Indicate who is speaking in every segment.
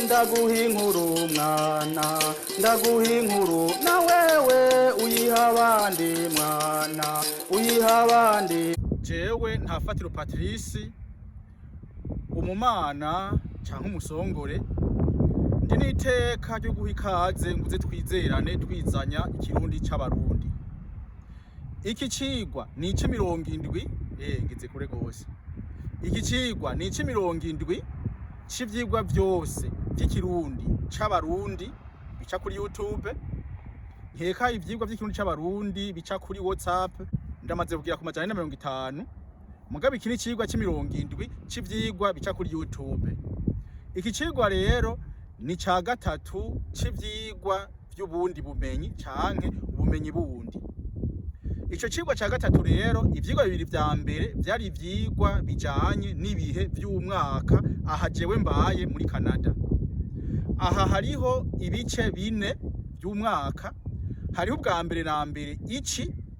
Speaker 1: ndaguha inkuru mwana, ndaguha inkuru na wewe uyiha abandi mwana, uyiha abandi. Jewe Ntafatiro Patrice, umumana canke umusongore, ndi n'iteka ryo guha ikaze nguze twizerane twizanya ikirundi c'abarundi. Iki cigwa ni ic'imirongo-indwi, ngeze kure gose. Iki cigwa ni ic'imirongo-indwi c'ivyigwa vyose vy'ikirundi c'abarundi bica kuri YouTube. Nkeka ivyigwa vy'ikirundi c'abarundi bica kuri WhatsApp ndamaze kugira ku majana 50. Mugabe iki ni cigwa c'imirongo-indwi c'ivyigwa bica kuri YouTube. Iki cigwa rero ni ca gatatu c'ivyigwa vy'ubundi bumenyi canke ubumenyi bundi. Ico cigwa ca gatatu rero ivyigwa bibiri vya mbere vyari ivyigwa bijanye n'ibihe vy'umwaka aha jewe mbaye muri Canada. Aha hariho ibice bine vy'umwaka. Hariho ubwa mbere na mbere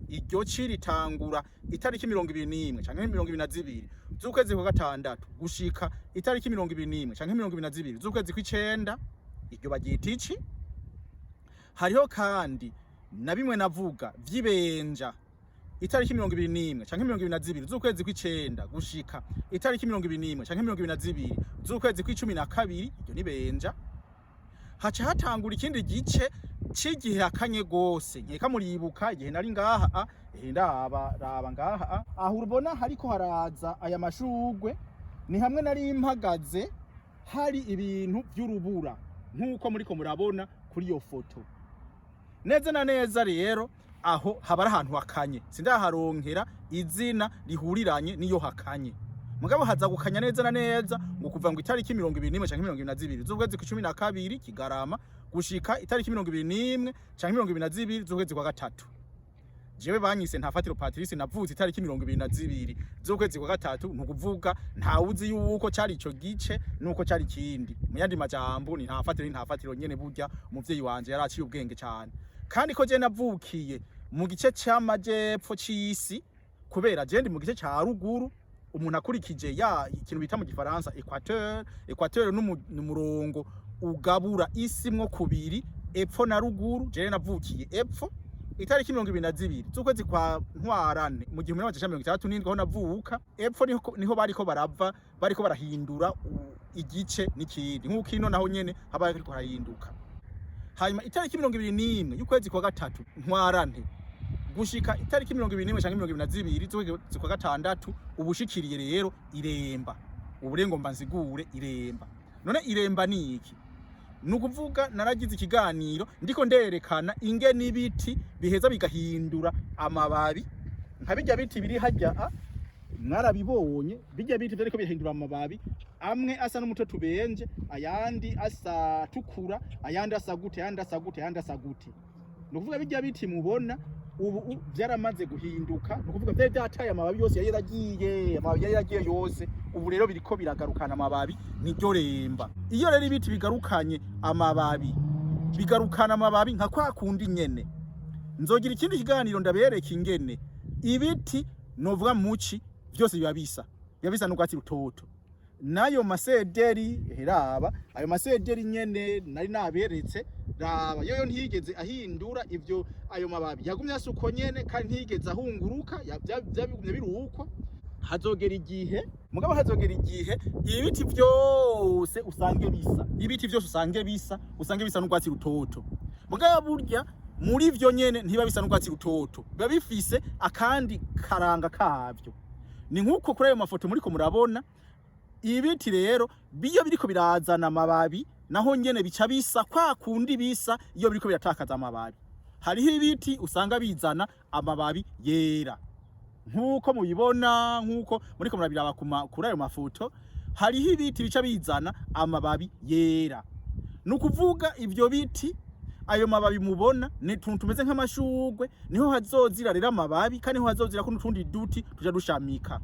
Speaker 1: iryo ci ritangura itariki 21 canke 22 z'ukwezi kwa gatandatu gushika itariki 21 canke 22 z'ukwezi kw'icenda, iryo bagita ici. Hariho kandi na bimwe navuga vy'ibenja itariki 21 canke 22 z'ukwezi kw'icenda gushika itariki 21 canke 22 z'ukwezi kw'icumi-na-kabiri, iryo ni benja. Haca hatangura ikindi gice c'igihe akanye gose, nkeka muribuka igihe nari ngaha raba ngaha aho urubona hariko haraza aya mashurwe, ni hamwe nari mpagaze hari ibintu vy'urubura nk'uko muriko murabona kuri iyo foto. Neza na neza rero aho haba ari ahantu hakanye, sindaharonkera izina rihuriranye niyo hakanye. Mugabo haza gukanya neza na neza ngo kuva ngo itariki 21 canke 22 z'ukwezi kw'icumi-na-kabiri Kigarama gushika itariki 21 canke 22 z'ukwezi kwa gatatu. Jewe banyise Ntafatiro Patrice, navuze itariki 22 z'ukwezi kwa gatatu, ntukuvuga ntawuzi yuko cari ico gice nuko cari kindi. Mu yandi majambo ni Ntafatiro nyene burya umuvyeyi wanje yaraciye ubwenge cyane. Kandi ko je navukiye mu gice c'amajepfo c'isi, kubera je ndi mu gice ca ruguru, umuntu akurikije ikintu bita mu gifaransa Equateur n'umurongo ugabura isi mwo kubiri, epfo na ruguru. Je navukiye epfo itariki 22 z'ukwezi kwa ntwarane mu 1967 ho navuka. Epfo niho bariko barahindura igice n'ikindi, nk'uko ino naho nyene haba hariko harahinduka. Hanyuma itariki 21 y'ukwezi kwa gatatu ntwarane gushika itariki 21 canke 22 z'ukwezi kwa gatandatu ubushikiriye rero iremba. Uburengo mba nsigure iremba. None iremba ni iki? Nukuvuga naragize ikiganiro ndiko nderekana ingene ibiti biheza bigahindura amababi, nka bijya biti biri hajya mwarabibonye. Bijya biti vyariko bihindura amababi, amwe asa n'umutoto ubenje, ayandi asa tukura, ayandi asa gute, ayandi asa gute, ayandi asa gute. Nukuvuga bijya biti mubona ubu byaramaze guhinduka, nukuvuga vyari byataye amababi yose yari yaragiye yose. Ubu rero biriko biragarukana amababi, niryo remba. Iyo rero ibiti bigarukanye amababi, bigarukana amababi nka kwa kundi nyene. Nzogira ikindi kiganiro ndabereka ingene ibiti novuga muci byose biba bisa n'urwatsi rutoto. Nayo masederi heraba, ayo masederi nyene nari naberetse raba, yoyo ntiyigeze ahindura ivyo. Ayo mababi yagumye asuko nyene kandi ntiyigeze ahunguruka, byabigumye biruko. Hazogera igihe ibiti vyose usange bisa, ibiti vyose usange bisa n'urwatsi rutoto. Mugabo burya muri vyo nyene ntiba bisa n'urwatsi rutoto, biba bifise akandi karanga kavyo. Ni nk'uko kuri ayo mafoto muriko murabona ibiti rero biyo biriko birazana amababi, naho nyene bica bisa kwa kundi bisa iyo biriko biratakaza amababi. Hariho ibiti usanga bizana amababi yera nk'uko mubibona, nk'uko muriko murabiraba kuri ayo mafoto. Hariho ibiti bica bizana amababi yera. Nukuvuga ivyo biti, ayo mababi mubona ni tuntu tumeze nk'amashurwe, niho hazozira rero amababi, kandi niho hazozira ko n'utundi duti tuja dushamika.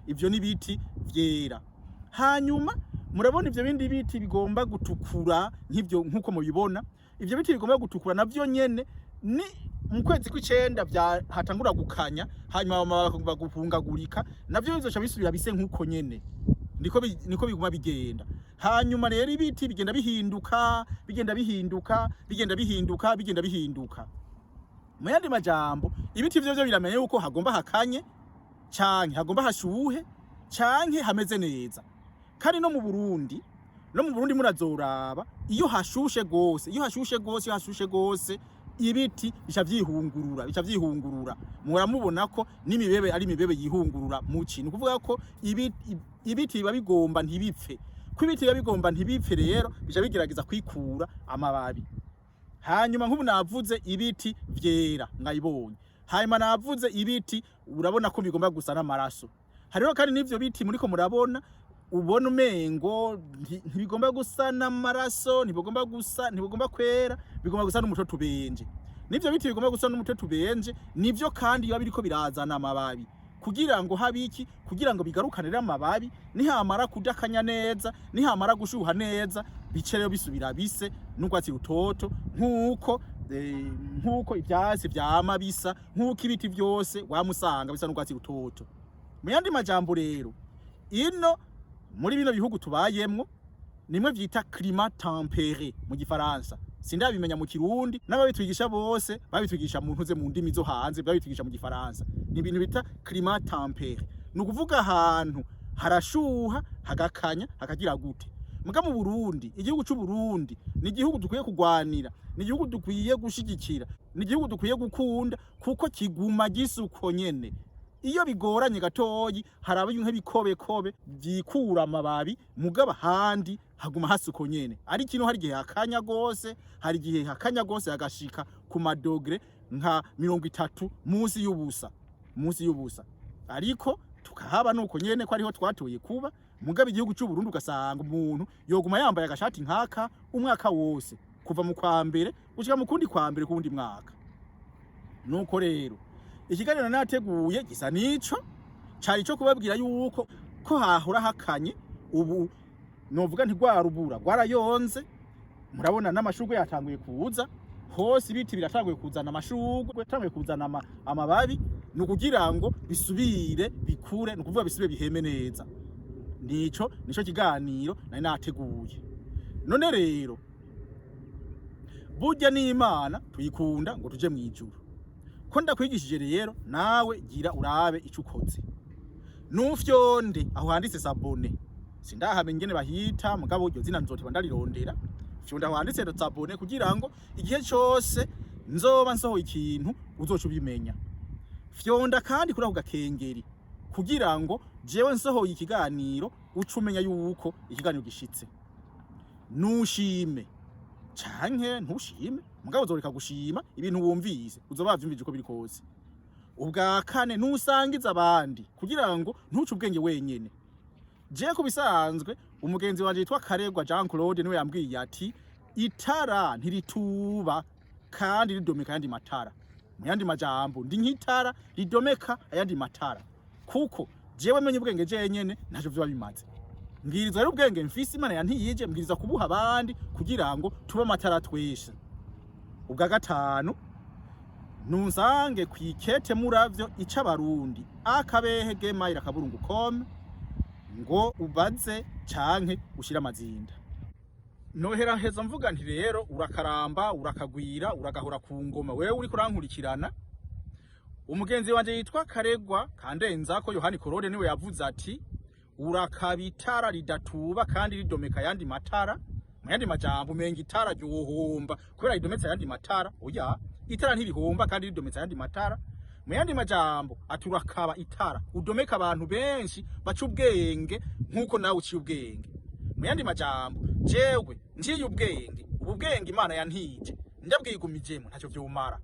Speaker 1: Ivyo ni biti vyera. Hanyuma murabona ivyo bindi biti bigomba gutukura nk'uko mubibona. Ivyo biti bigomba gutukura navyo nyene ni mu kwezi kw'icenda hatangura gukanya, hanyuma amababi bagupungagurika, navyo bizoca bisubira bise nk'uko nyene. Niko biguma bigenda. hanyuma rero ibiti bigenda bihinduka mu yandi majambo ibiti vyo biramenye yuko hagomba hakanye canke hagomba hashuhe canke hameze neza. Kandi no mu Burundi murazoraba iyo hashushe gose ibiti bica vyihungurura muramubona ko n'imibebe ari imibebe yihungurura mu kintu kuvuga ko ibiti biba bigomba ntibipfe rero bica bigerageza kwikura amababi. Hanyuma nk'ubu navuze ibiti vyera mwayibonye, hanyuma navuze ibiti urabona ko bigomba gusa n'amaraso. Hariho kandi n'ivyo biti muriko murabona ubona umengo ntibigomba gusa n'amaraso, ntibigomba kwera, bigomba gusa n'umutoto ubenje. Nivyo biti bigomba gusa n'umutoto ubenje nivyo kandi biba biriko birazana amababi kugira ngo habiki, kugira ngo bigarukanire amababi, nihamara kudakanya neza, nihamara gushuha neza, bice rero bisubira bise n'urwatsi rutoto nk'uko ivyatsi vyama bisa, nk'uko ibiti vyose wamusanga bisa n'urwatsi rutoto. Mu yandi majambo rero ino muri bino bihugu tubayemwo nimwe vyita climat tempéré mu gifaransa, sindabimenya mu Kirundi, n'ababitwigisha bose babitwigisha mu ntuze mu ndimi zo hanze babitwigisha mu gifaransa. Ni ibintu bita climat tempéré, nukuvuga ahantu harashuha hagakanya hakagira gute. Muga mu Burundi, igihugu c'u Burundi ni igihugu dukwiye kugwanira, ni igihugu dukwiye gushigikira, ni igihugu dukwiye gukunda kuko kiguma gisuko nyene. Iyo bigoranye gatoyi haraba nk'ibikobekobe vyikura amababi, mugaba handi haguma hasuko nyene. Ari kintu hari gihe hakanya gose, hari gihe hakanya gose agashika ku madogre nka 30 munsi y'ubusa. Ariko tukahaba nuko nyene ko ariho twatoye kuba. Mugaba igihugu c'u Burundi ugasanga umuntu yoguma yambaye agashati nkaka umwaka wose kuva mu kwa mbere gushika mu kundi kwa mbere kundi mwaka. Nuko rero ikiganiro nateguye gisa nico cari co kubabwira yuko ko hahora hakanye ubu novuga nti rwarubura rwarayonze. Murabona n'amashurwe yatanguye kuza hose, ibiti biratanguye kuzana amashurwe, yatanguye kuzana amababi, nukugira ngo bisubire bikure, nukuvuga bisubire biheme neza. Nico kiganiro nari nateguye. None rero burya n'Imana tuyikunda ngo tuje mwijuru. Ko ndakwigishije rero nawe gira urabe ico ukoze. Nufyonde aho handitse sabone, sindahamenye ingene bahita mugabo iryo zina nzotiba ndarirondera. Fyonda aho handitse sabone kugira ngo igihe cyose nzoba nsohoye ikintu uzoca ubimenya. Fyonda kandi kuri ako gakengeri kugira ngo jewe nsohoye ikiganiro uca umenya yuko ikiganiro gishitse. Nushime canke ntushime mugabo uzoreka gushima ibintu wumvise, uzoba vyumvije uko biri kose. Ubwa kane nusangiza abandi kugira ngo ntuce ubwenge wenyene. Je kubisanzwe umugenzi wanje yitwa Karegwa Jean Claude niwe yambwiye ati itara ntirituba kandi ridomeka ayandi matara. Mu yandi majambo ndi nk'itara ridomeka ayandi matara, kuko jewe menye ubwenge jenyene ntajo vyo bimaze. Mbwiriza rero ubwenge mfise Imana yantiyije, mbwiriza kubuha abandi kugira ngo tube amatara twese. Ubwa gatanu nunsange kwikete muravyo ica abarundi akabehe gemayira kaburungu kome ngo ubaze canke ushira amazinda. Nohera heza mvuga nti rero urakaramba, urakagwira, uragahora ku ngoma wewe uri kurankurikirana. Umugenzi wanje yitwa Karegwa Kandenza ko Yohani Korode niwe yavuze ati urakabitara ridatuba kandi ridomeka yandi matara. Mu yandi majambo umenga itara ryohomba kubera ridometse yandi matara. Oya, itara ntirihomba kandi ridometse yandi matara. Mu yandi majambo aturakaba itara udomeka abantu benshi baca ubwenge nkuko nawe uciye ubwenge. Mu yandi majambo jewe ngiye ubwenge, ubu bwenge Imana yantije ndabwigumijemo ntacyo vyumara.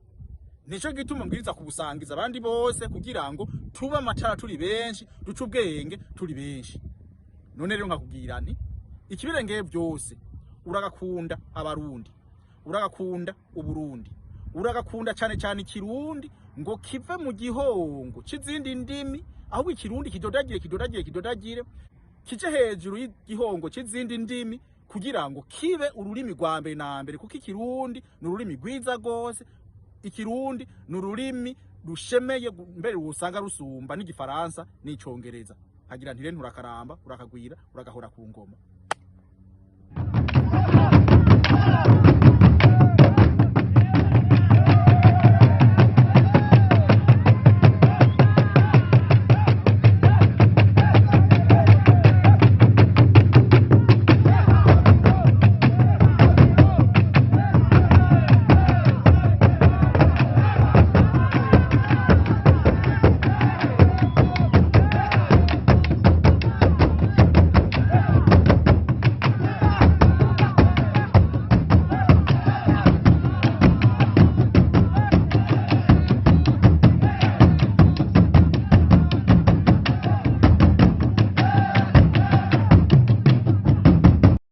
Speaker 1: Nico gituma mbwiriza kubusangiza abandi bose kugira ngo tuba amatara turi benshi, duca ubwenge turi benshi. None rero nkakubwira nti ikibirenge byose uragakunda abarundi, uragakunda Uburundi, uragakunda cyane cyane Kirundi ngo kive mu gihongo c'izindi ndimi, ahubwo Ikirundi kidodagire kije hejuru y'igihongo c'izindi ndimi kugira ngo kibe ururimi rwa mbere na mbere, kuko Ikirundi ni ururimi rwiza gose. Ikirundi ni ururimi rushemeye mbere usanga rusumba n'Igifaransa n'Icongereza. Hagira nti rero urakaramba, urakagwira, uragahora ku ngoma.